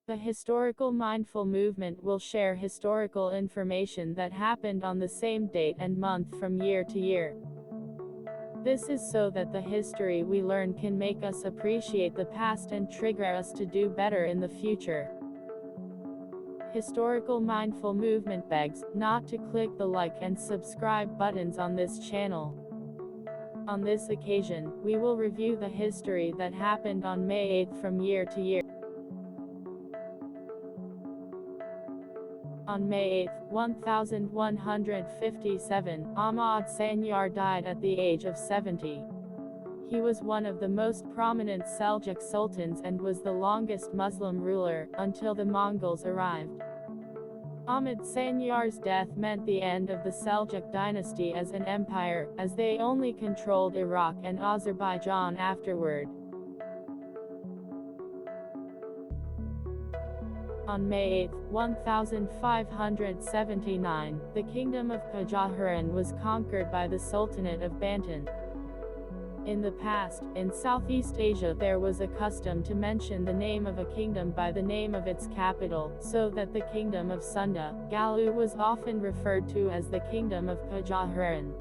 The historical mindful movement will share historical information that happened on the same date and month from year to year. This is so that the history we learn can make us appreciate the past and trigger us to do better in the future. Historical mindful movement begs not to click the like and subscribe buttons on this channel. On this occasion, we will review the history that happened on May 8 from year to year. On May 8, 1157, Ahmad Sanjar died at the age of 70. He was one of the most prominent Seljuq sultans and was the longest Muslim ruler, until the Mongols arrived. Ahmad Sanjar's death meant the end of the Seljuq dynasty as an empire, as they only controlled Iraq and Azerbaijan afterward. On May 8, 1579, the kingdom of Pajajaran was conquered by the Sultanate of Banten. In the past, in Southeast Asia there was a custom to mention the name of a kingdom by the name of its capital, so that the kingdom of Sunda, Galuh was often referred to as the kingdom of Pajajaran.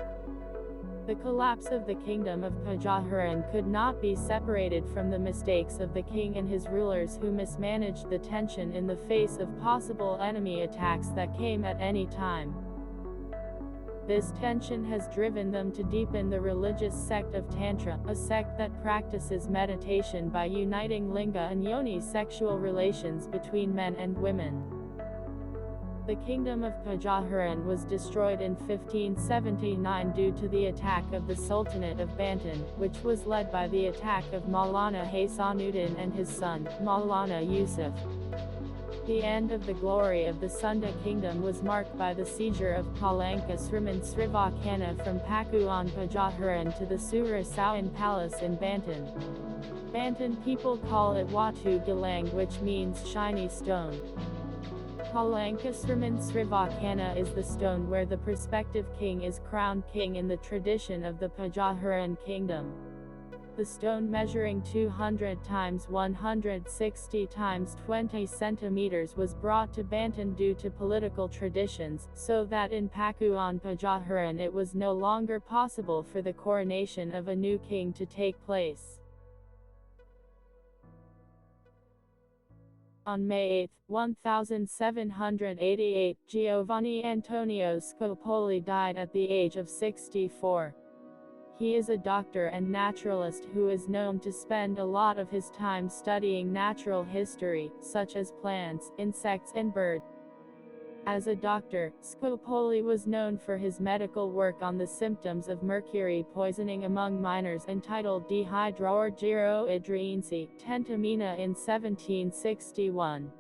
The collapse of the kingdom of Pajajaran could not be separated from the mistakes of the king and his rulers who mismanaged the tension in the face of possible enemy attacks that came at any time. This tension has driven them to deepen the religious sect of Tantra, a sect that practices meditation by uniting linga and yoni sexual relations between men and women. The kingdom of Pajajaran was destroyed in 1579 due to the attack of the Sultanate of Banten, which was led by the attack of Maulana Hasanuddin and his son, Maulana Yusuf. The end of the glory of the Sunda kingdom was marked by the seizure of Palanka Sriman Srivakana from Pakuan Pajajaran to the Surya Sawan Palace in Banten. Banten people call it Watu Gilang, which means shiny stone. Palanka Sriman Srivakana is the stone where the prospective king is crowned king in the tradition of the Pajajaran kingdom. The stone measuring 200 times 160 times 20 centimeters was brought to Banten due to political traditions, so that in Pakuan Pajajaran it was no longer possible for the coronation of a new king to take place. On May 8, 1788, Giovanni Antonio Scopoli died at the age of 64. He is a doctor and naturalist who is known to spend a lot of his time studying natural history, such as plants, insects and birds. As a doctor, Scopoli was known for his medical work on the symptoms of mercury poisoning among miners entitled De Hydroargyrohydriense, Tentamina in 1761.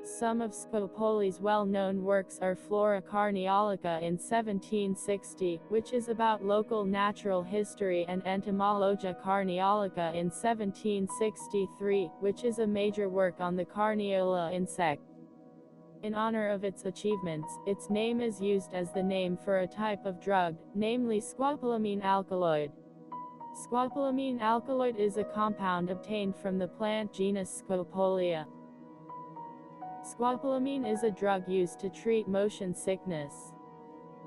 Some of Scopoli's well-known works are Flora Carniolica in 1760, which is about local natural history, and Entomologia Carniolica in 1763, which is a major work on the Carniola insect. In honor of its achievements, its name is used as the name for a type of drug, namely scopolamine alkaloid. Scopolamine alkaloid is a compound obtained from the plant genus Scopolia. Scopolamine is a drug used to treat motion sickness.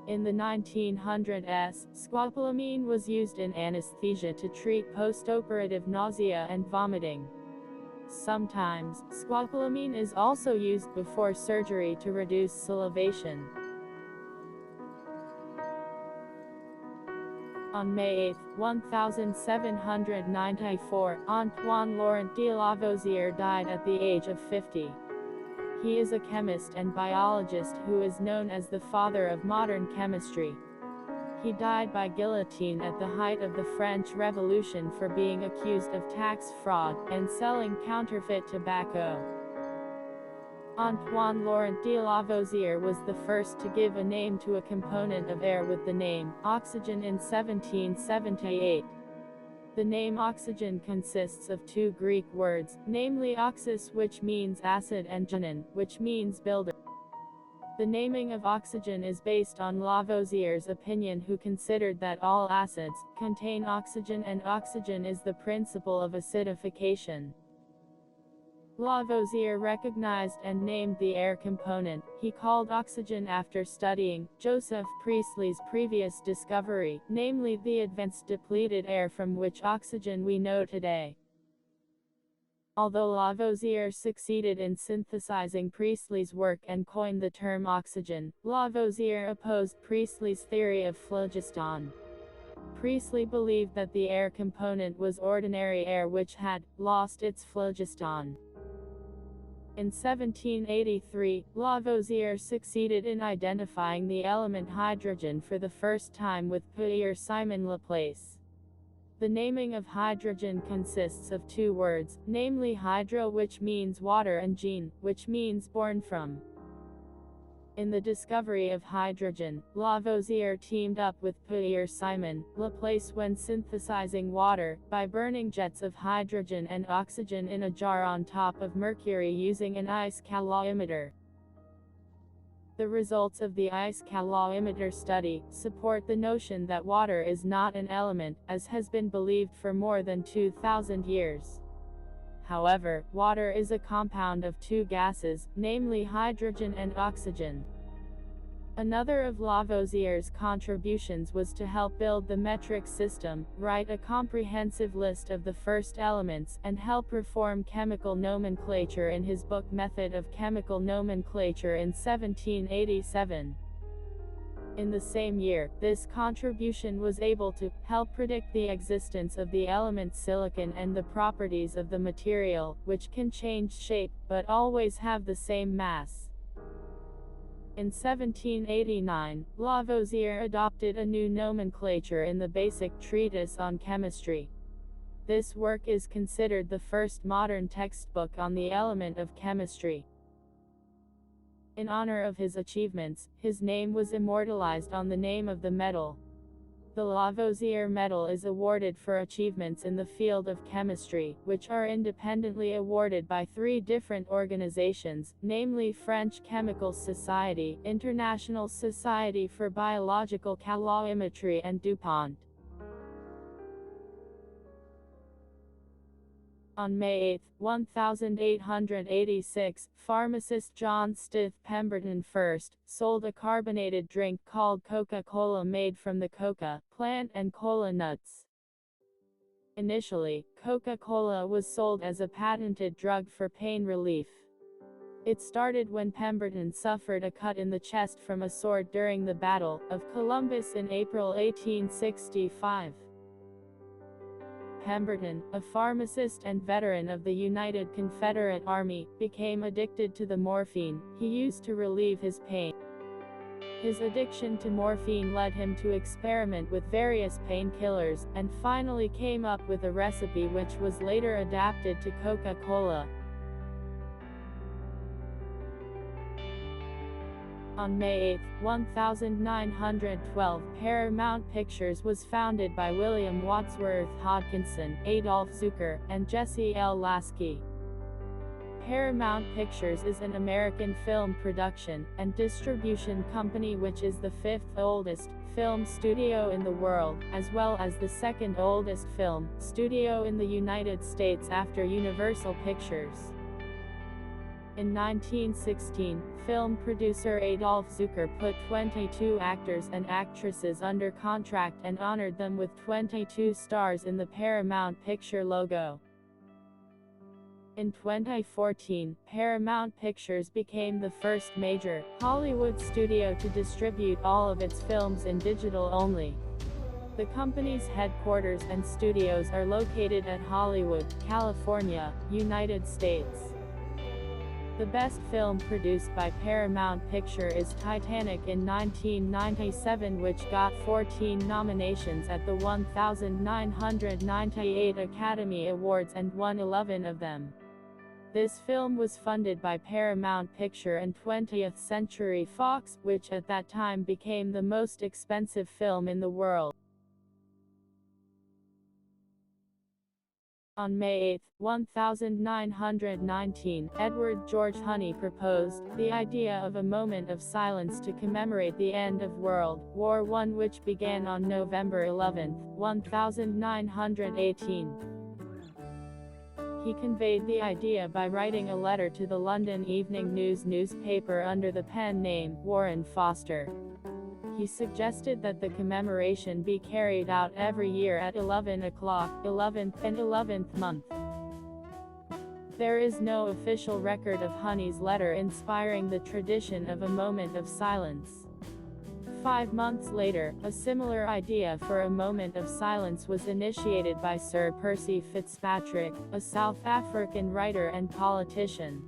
In the 1900s, scopolamine was used in anesthesia to treat postoperative nausea and vomiting. Sometimes, scopolamine is also used before surgery to reduce salivation. On May 8, 1794, Antoine-Laurent de Lavoisier died at the age of 50. He is a chemist and biologist who is known as the father of modern chemistry. He died by guillotine at the height of the French Revolution for being accused of tax fraud and selling counterfeit tobacco. Antoine-Laurent de Lavoisier was the first to give a name to a component of air with the name oxygen in 1778. The name oxygen consists of two Greek words, namely oxys, which means acid, and genon, which means builder. The naming of oxygen is based on Lavoisier's opinion, who considered that all acids contain oxygen and oxygen is the principle of acidification. Lavoisier recognized and named the air component he called oxygen after studying Joseph Priestley's previous discovery, namely the advanced depleted air from which oxygen we know today. Although Lavoisier succeeded in synthesizing Priestley's work and coined the term oxygen, Lavoisier opposed Priestley's theory of phlogiston. Priestley believed that the air component was ordinary air which had lost its phlogiston. In 1783, Lavoisier succeeded in identifying the element hydrogen for the first time with Pierre-Simon Laplace. The naming of hydrogen consists of two words, namely hydro, which means water, and gene, which means born from. In the discovery of hydrogen, Lavoisier teamed up with Pierre-Simon Laplace when synthesizing water, by burning jets of hydrogen and oxygen in a jar on top of mercury using an ice calorimeter. The results of the ice calorimeter study support the notion that water is not an element, as has been believed for more than 2,000 years. However, water is a compound of two gases, namely hydrogen and oxygen. Another of Lavoisier's contributions was to help build the metric system, write a comprehensive list of the first elements, and help reform chemical nomenclature in his book Method of Chemical Nomenclature in 1787. In the same year, this contribution was able to help predict the existence of the element silicon and the properties of the material, which can change shape, but always have the same mass. In 1789, Lavoisier adopted a new nomenclature in the Basic Treatise on Chemistry. This work is considered the first modern textbook on the element of chemistry. In honor of his achievements, his name was immortalized on the name of the medal. The Lavoisier Medal is awarded for achievements in the field of chemistry, which are independently awarded by three different organizations, namely French Chemical Society, International Society for Biological Calorimetry, and DuPont. On May 8, 1886, pharmacist John Stith Pemberton first sold a carbonated drink called Coca-Cola made from the coca plant and cola nuts. Initially, Coca-Cola was sold as a patented drug for pain relief. It started when Pemberton suffered a cut in the chest from a sword during the Battle of Columbus in April 1865. Pemberton, a pharmacist and veteran of the United Confederate Army, became addicted to the morphine he used to relieve his pain. His addiction to morphine led him to experiment with various painkillers, and finally came up with a recipe which was later adapted to Coca-Cola. On May 8, 1912, Paramount Pictures was founded by William Wadsworth Hodgkinson, Adolf Zukor, and Jesse L. Lasky. Paramount Pictures is an American film production and distribution company which is the fifth oldest film studio in the world, as well as the second oldest film studio in the United States after Universal Pictures. In 1916, film producer Adolf Zukor put 22 actors and actresses under contract and honored them with 22 stars in the Paramount Picture logo. In 2014, Paramount Pictures became the first major Hollywood studio to distribute all of its films in digital only. The company's headquarters and studios are located at Hollywood, California, United States. The best film produced by Paramount Picture is Titanic in 1997, which got 14 nominations at the 1998 Academy Awards and won 11 of them. This film was funded by Paramount Picture and 20th Century Fox, which at that time became the most expensive film in the world. On May 8, 1919, Edward George Honey proposed the idea of a moment of silence to commemorate the end of World War I, which began on November 11, 1918. He conveyed the idea by writing a letter to the London Evening News newspaper under the pen name Warren Foster. He suggested that the commemoration be carried out every year at 11 o'clock, 11th and 11th month. There is no official record of Honey's letter inspiring the tradition of a moment of silence. 5 months later, a similar idea for a moment of silence was initiated by Sir Percy Fitzpatrick, a South African writer and politician.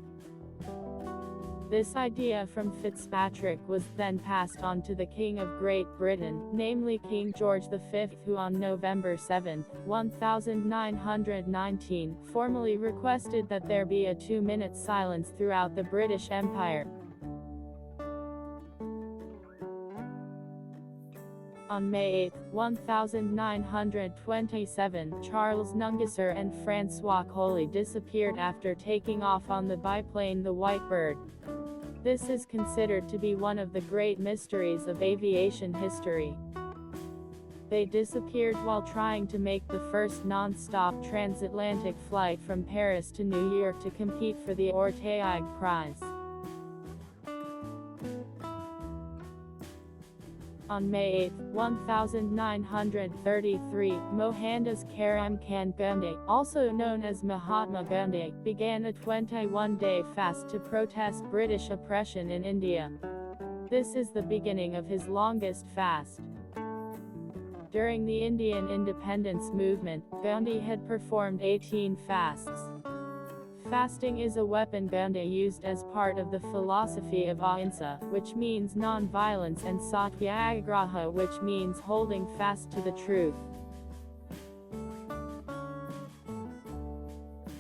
This idea from Fitzpatrick was then passed on to the King of Great Britain, namely King George V, who on November 7, 1919, formally requested that there be a 2-minute silence throughout the British Empire. On May 8, 1927, Charles Nungesser and François Coli disappeared after taking off on the biplane the Whitebird. This is considered to be one of the great mysteries of aviation history. They disappeared while trying to make the first non-stop transatlantic flight from Paris to New York to compete for the Orteig Prize. On May 8, 1933, Mohandas Karamchand Gandhi, also known as Mahatma Gandhi, began a 21-day fast to protest British oppression in India. This is the beginning of his longest fast. During the Indian independence movement, Gandhi had performed 18 fasts. Fasting is a weapon Gandhi used as part of the philosophy of ahimsa, which means non-violence, and satyagraha, which means holding fast to the truth.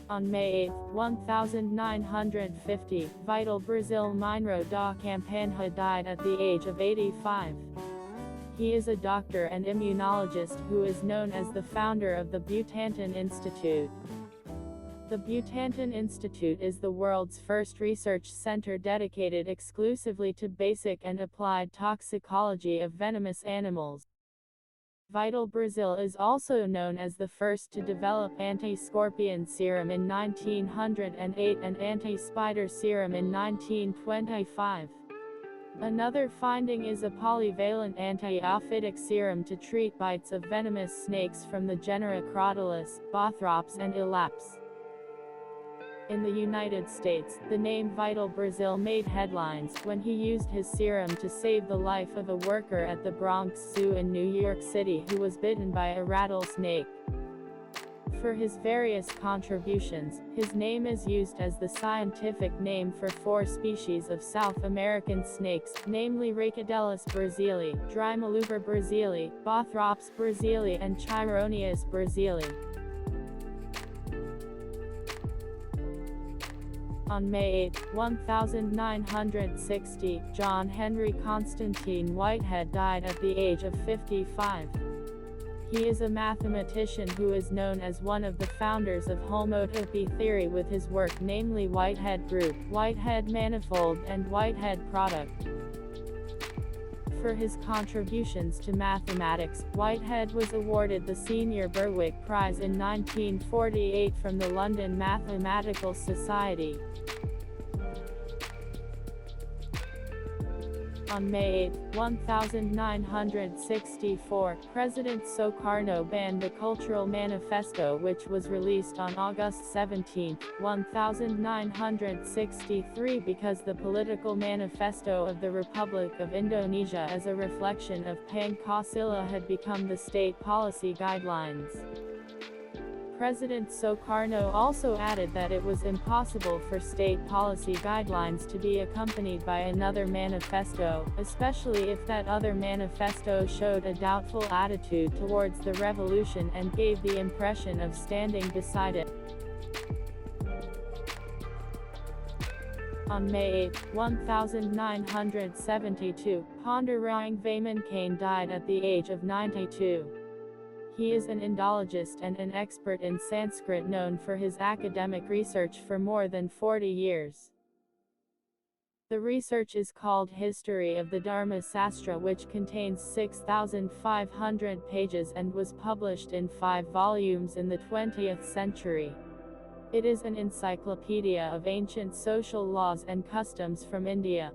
On May 8, 1950, Vital Brasil Minero da Campanha died at the age of 85. He is a doctor and immunologist who is known as the founder of the Butantan Institute. The Butantan Institute is the world's first research center dedicated exclusively to basic and applied toxicology of venomous animals. Vital Brasil is also known as the first to develop anti-scorpion serum in 1908 and anti-spider serum in 1925. Another finding is a polyvalent anti-ophitic serum to treat bites of venomous snakes from the genera Crotalus, Bothrops and Elaps. In the United States, the name Vital Brasil made headlines when he used his serum to save the life of a worker at the Bronx Zoo in New York City who was bitten by a rattlesnake. For his various contributions, his name is used as the scientific name for 4 species of South American snakes, namely Rhacodellus brazili, Drymaluber brazili, Bothrops brazili and Chironeus brazili. On May 8, 1960, John Henry Constantine Whitehead died at the age of 55. He is a mathematician who is known as one of the founders of homotopy theory with his work namely Whitehead group, Whitehead manifold and Whitehead product. For his contributions to mathematics, Whitehead was awarded the Senior Berwick Prize in 1948 from the London Mathematical Society. On May 8, 1964, President Soekarno banned the Cultural Manifesto, which was released on August 17, 1963 because the political manifesto of the Republic of Indonesia as a reflection of Pancasila had become the state policy guidelines. President Soekarno also added that it was impossible for state policy guidelines to be accompanied by another manifesto, especially if that other manifesto showed a doubtful attitude towards the revolution and gave the impression of standing beside it. On May 8, 1972, Pandurang Vaman Kane died at the age of 92. He is an Indologist and an expert in Sanskrit known for his academic research for more than 40 years. The research is called History of the Dharma Sastra, which contains 6,500 pages and was published in 5 volumes in the 20th century. It is an encyclopedia of ancient social laws and customs from India.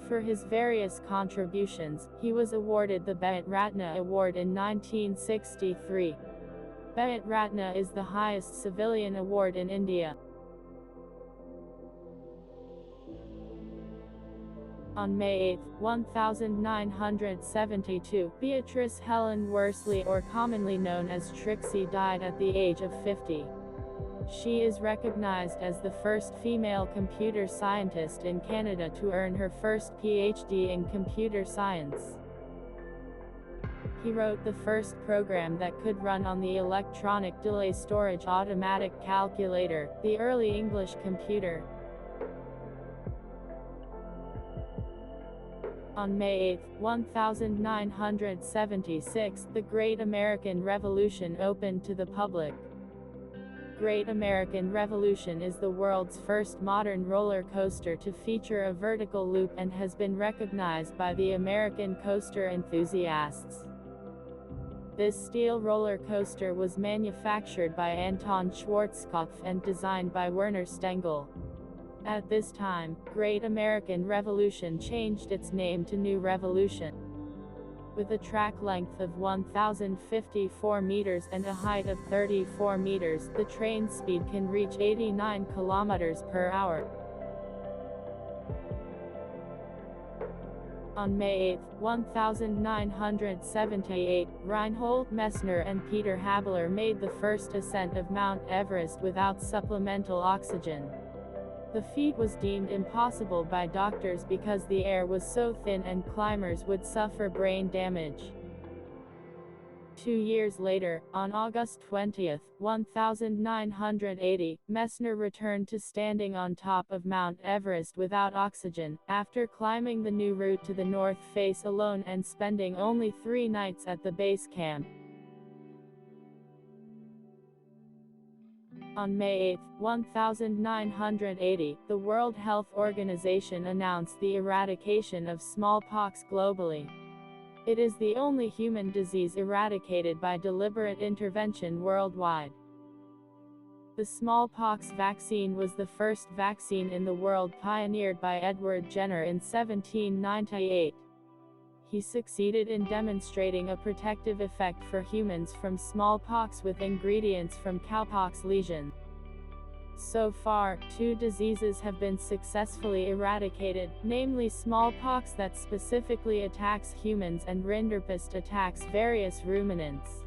For his various contributions, he was awarded the Bharat Ratna Award in 1963. Bharat Ratna is the highest civilian award in India. On May 8, 1972, Beatrice Helen Worsley, or commonly known as Trixie, died at the age of 50. She is recognized as the first female computer scientist in Canada to earn her first PhD in computer science. He wrote the first program that could run on the electronic delay storage automatic calculator, the early English computer. On May 8, 1976, the Great American Revolution opened to the public. Great American Revolution is the world's first modern roller coaster to feature a vertical loop and has been recognized by the American coaster enthusiasts. This steel roller coaster was manufactured by Anton Schwarzkopf and designed by Werner Stengel. At this time, Great American Revolution changed its name to New Revolution. With a track length of 1,054 meters and a height of 34 meters, the train speed can reach 89 kilometers per hour. On May 8, 1978, Reinhold, Messner and Peter Habeler made the first ascent of Mount Everest without supplemental oxygen. The feat was deemed impossible by doctors because the air was so thin and climbers would suffer brain damage. 2 years later, on August 20, 1980, Messner returned to standing on top of Mount Everest without oxygen, after climbing the new route to the north face alone and spending only 3 nights at the base camp. On May 8, 1980, the World Health Organization announced the eradication of smallpox globally. It is the only human disease eradicated by deliberate intervention worldwide. The smallpox vaccine was the first vaccine in the world, pioneered by Edward Jenner in 1798. He succeeded in demonstrating a protective effect for humans from smallpox with ingredients from cowpox lesions. So far, 2 diseases have been successfully eradicated, namely smallpox that specifically attacks humans and rinderpest attacks various ruminants.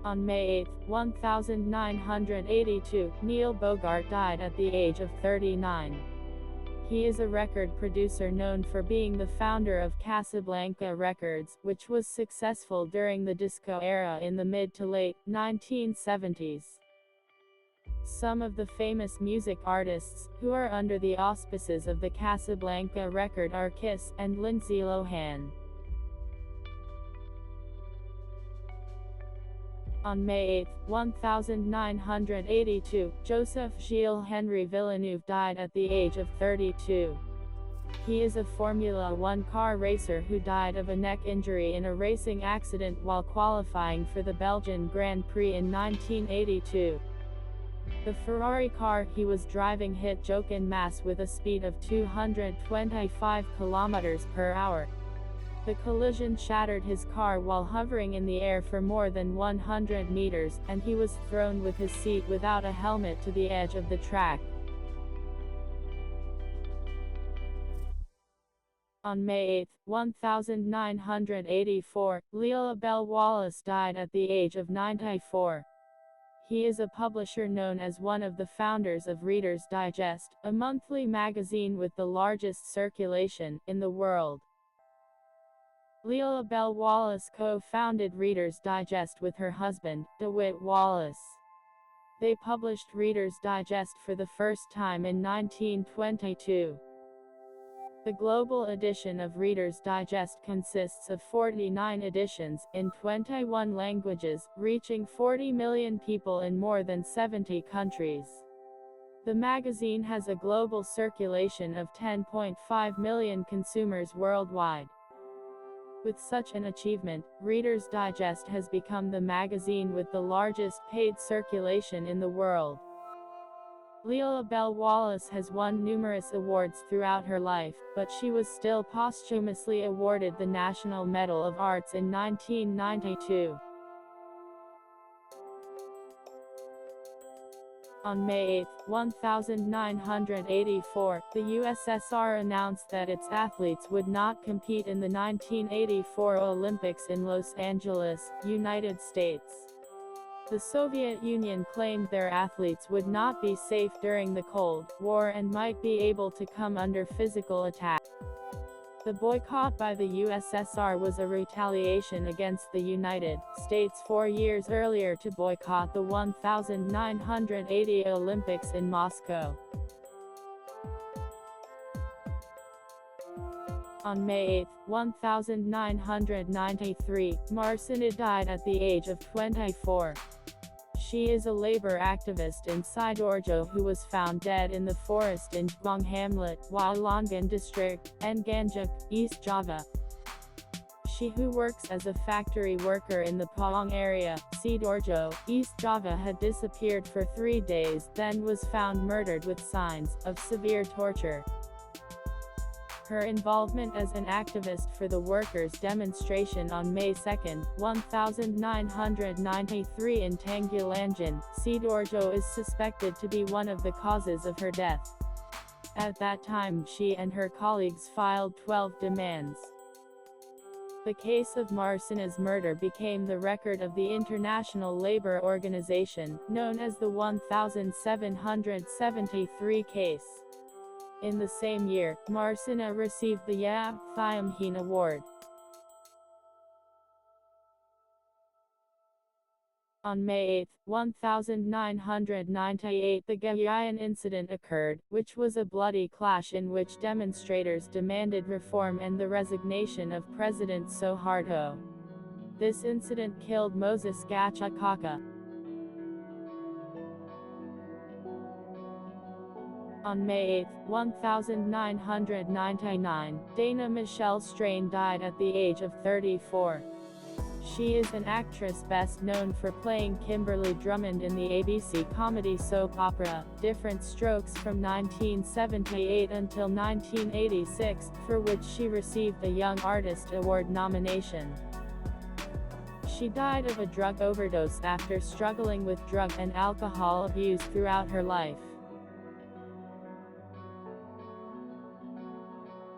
On May 8, 1982, Neil Bogart died at the age of 39. He is a record producer known for being the founder of Casablanca Records, which was successful during the disco era in the mid to late 1970s. Some of the famous music artists who are under the auspices of the Casablanca record are Kiss and Lindsay Lohan. On May 8, 1982, Joseph Gilles Henry Villeneuve died at the age of 32. He is a Formula One car racer who died of a neck injury in a racing accident while qualifying for the Belgian Grand Prix in 1982. The Ferrari car he was driving hit Joke en masse with a speed of 225 km per hour. The collision shattered his car while hovering in the air for more than 100 meters, and he was thrown with his seat without a helmet to the edge of the track. On May 8, 1984, Leila Bell Wallace died at the age of 94. He is a publisher known as one of the founders of Reader's Digest, a monthly magazine with the largest circulation in the world. Leila Bell Wallace co-founded Reader's Digest with her husband, DeWitt Wallace. They published Reader's Digest for the first time in 1922. The global edition of Reader's Digest consists of 49 editions, in 21 languages, reaching 40 million people in more than 70 countries. The magazine has a global circulation of 10.5 million consumers worldwide. With such an achievement, Reader's Digest has become the magazine with the largest paid circulation in the world. Leila Bell Wallace has won numerous awards throughout her life, but she was still posthumously awarded the National Medal of Arts in 1992. On May 8, 1984, the USSR announced that its athletes would not compete in the 1984 Olympics in Los Angeles, United States. The Soviet Union claimed their athletes would not be safe during the Cold War and might be able to come under physical attack. The boycott by the USSR was a retaliation against the United States 4 years earlier to boycott the 1980 Olympics in Moscow. On May 8, 1993, Marcina died at the age of 24. She is a labor activist in Sidoarjo who was found dead in the forest in Jbong Hamlet, Walongan District, Nganjuk, East Java. She, who works as a factory worker in the Pawang area, Sidoarjo, East Java, had disappeared for 3 days, then was found murdered with signs of severe torture. Her involvement as an activist for the workers' demonstration on May 2, 1993 in Tanggulangan, Sidoarjo is suspected to be one of the causes of her death. At that time she and her colleagues filed 12 demands. The case of Marcina's murder became the record of the International Labour Organization, known as the 1773 case. In the same year, Marcina received the Yab Thiamheen Award. On May 8, 1998, the Gayayan incident occurred, which was a bloody clash in which demonstrators demanded reform and the resignation of President Suharto. This incident killed Moses Gachakaka. On May 8, 1999, Dana Michelle Strain died at the age of 34. She is an actress best known for playing Kimberly Drummond in the ABC comedy soap opera, Different Strokes from 1978 until 1986, for which she received a Young Artist Award nomination. She died of a drug overdose after struggling with drug and alcohol abuse throughout her life.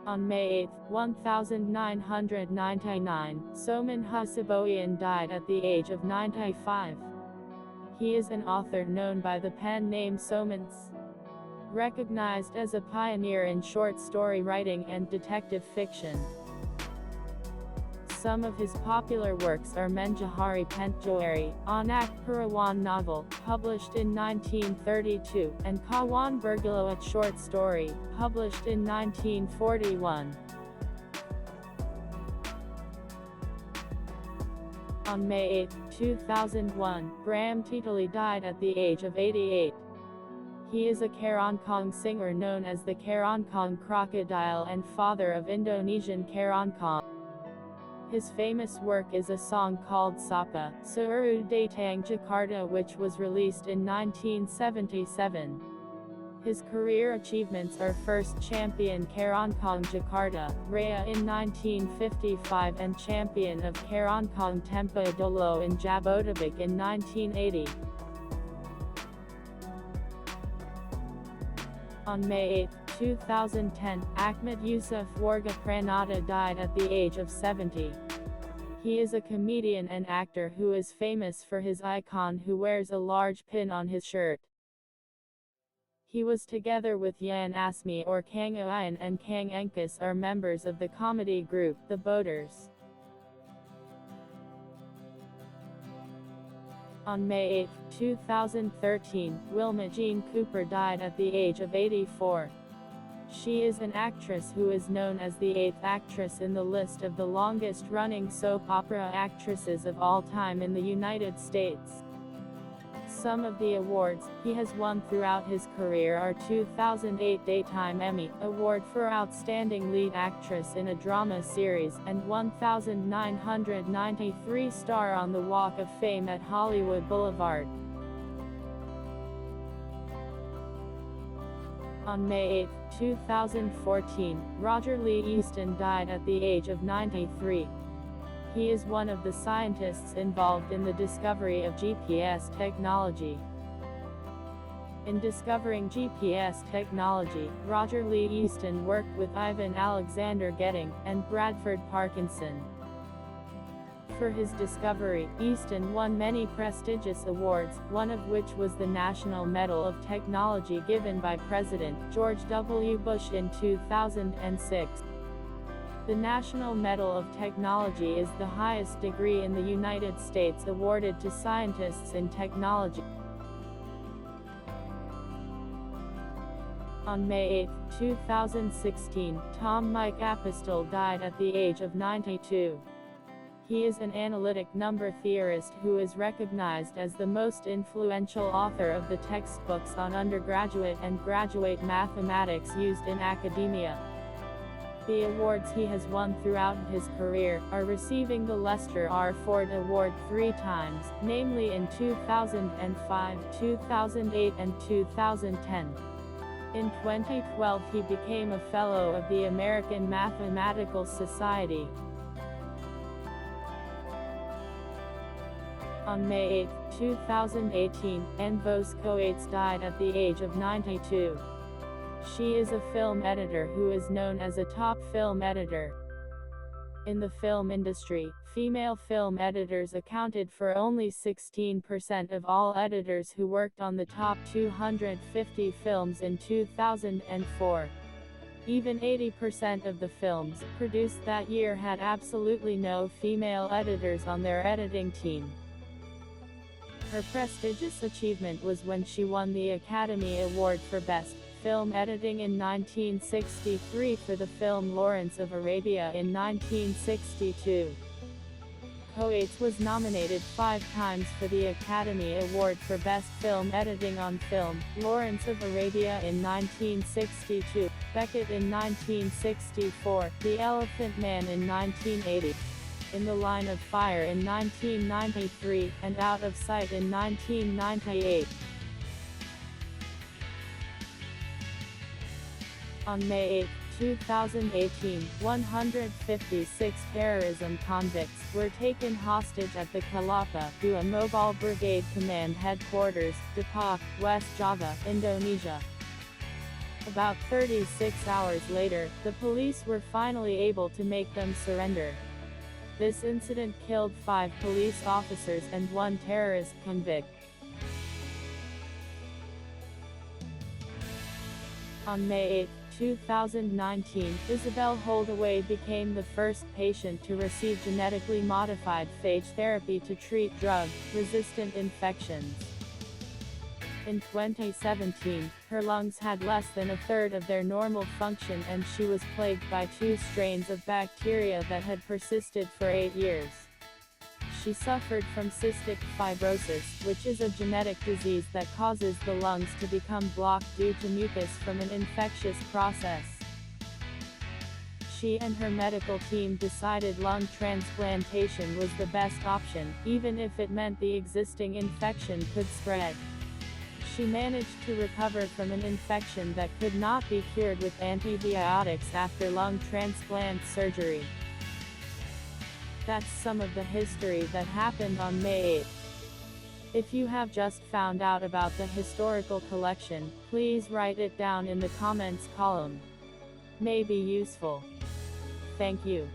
On May 8, 1999, Soman Hasiboyan died at the age of 95. He is an author known by the pen name Somans. Recognized as a pioneer in short story writing and detective fiction. Some of his popular works are Menjahari Pentjoari, Anak Perawan novel, published in 1932, and Kawan Bergaloat short story, published in 1941. On May 8, 2001, Bram Titali died at the age of 88. He is a Karankong singer known as the Karankong Crocodile and father of Indonesian Karankong. His famous work is a song called Sapa, Seuru Datang Jakarta, which was released in 1977. His career achievements are first champion Karankong Jakarta, Raya in 1955 and champion of Karankong Tempo Dolo in Jabodetabek in 1980. On May 8, 2010, Ahmed Yusuf Warga Pranata died at the age of 70. He is a comedian and actor who is famous for his icon who wears a large pin on his shirt. He was together with Yan Asmi or Kang Ayan and Kang Engkas are members of the comedy group The Boaters. On May 8, 2013, Wilma Jean Cooper died at the age of 84. She is an actress who is known as the 8th actress in the list of the longest-running soap opera actresses of all time in the United States. Some of the awards he has won throughout his career are 2008 Daytime Emmy Award for Outstanding Lead Actress in a Drama Series, and 1993 star on the Walk of Fame at Hollywood Boulevard. On May 8, 2014, Roger Lee Easton died at the age of 93. He is one of the scientists involved in the discovery of GPS technology. In discovering GPS technology, Roger Lee Easton worked with Ivan Alexander Getting and Bradford Parkinson. For his discovery, Easton won many prestigious awards, one of which was the National Medal of Technology given by President George W. Bush in 2006. The National Medal of Technology is the highest degree in the United States awarded to scientists in technology. On May 8, 2016, Tom Mike Apostol died at the age of 92. He is an analytic number theorist who is recognized as the most influential author of the textbooks on undergraduate and graduate mathematics used in academia. The awards he has won throughout his career are receiving the Lester R. Ford Award 3 times, namely in 2005, 2008 and 2010. In 2012 he became a Fellow of the American Mathematical Society. On May 8, 2018, Anne Vos-Coates died at the age of 92. She is a film editor who is known as a top film editor. In the film industry, female film editors accounted for only 16% of all editors who worked on the top 250 films in 2004. Even 80% of the films produced that year had absolutely no female editors on their editing team. Her prestigious achievement was when she won the Academy Award for Best Film Editing in 1963 for the film Lawrence of Arabia in 1962. Coates was nominated 5 times for the Academy Award for Best Film Editing on film, Lawrence of Arabia in 1962, Beckett in 1964, The Elephant Man in 1980. In the Line of Fire in 1993, and Out of Sight in 1998. On May 8, 2018, 156 terrorism convicts were taken hostage at the Kelapa Dua Mobile Brigade Command Headquarters, Depok, West Java, Indonesia. About 36 hours later, the police were finally able to make them surrender. This incident killed 5 police officers and 1 terrorist convict. On May 8, 2019, Isabelle Holdaway became the first patient to receive genetically modified phage therapy to treat drug-resistant infections. In 2017, her lungs had less than a third of their normal function and she was plagued by 2 strains of bacteria that had persisted for 8 years. She suffered from cystic fibrosis, which is a genetic disease that causes the lungs to become blocked due to mucus from an infectious process. She and her medical team decided lung transplantation was the best option, even if it meant the existing infection could spread. She managed to recover from an infection that could not be cured with antibiotics after lung transplant surgery. That's some of the history that happened on May 8. If you have just found out about the historical collection, please write it down in the comments column. May be useful. Thank you.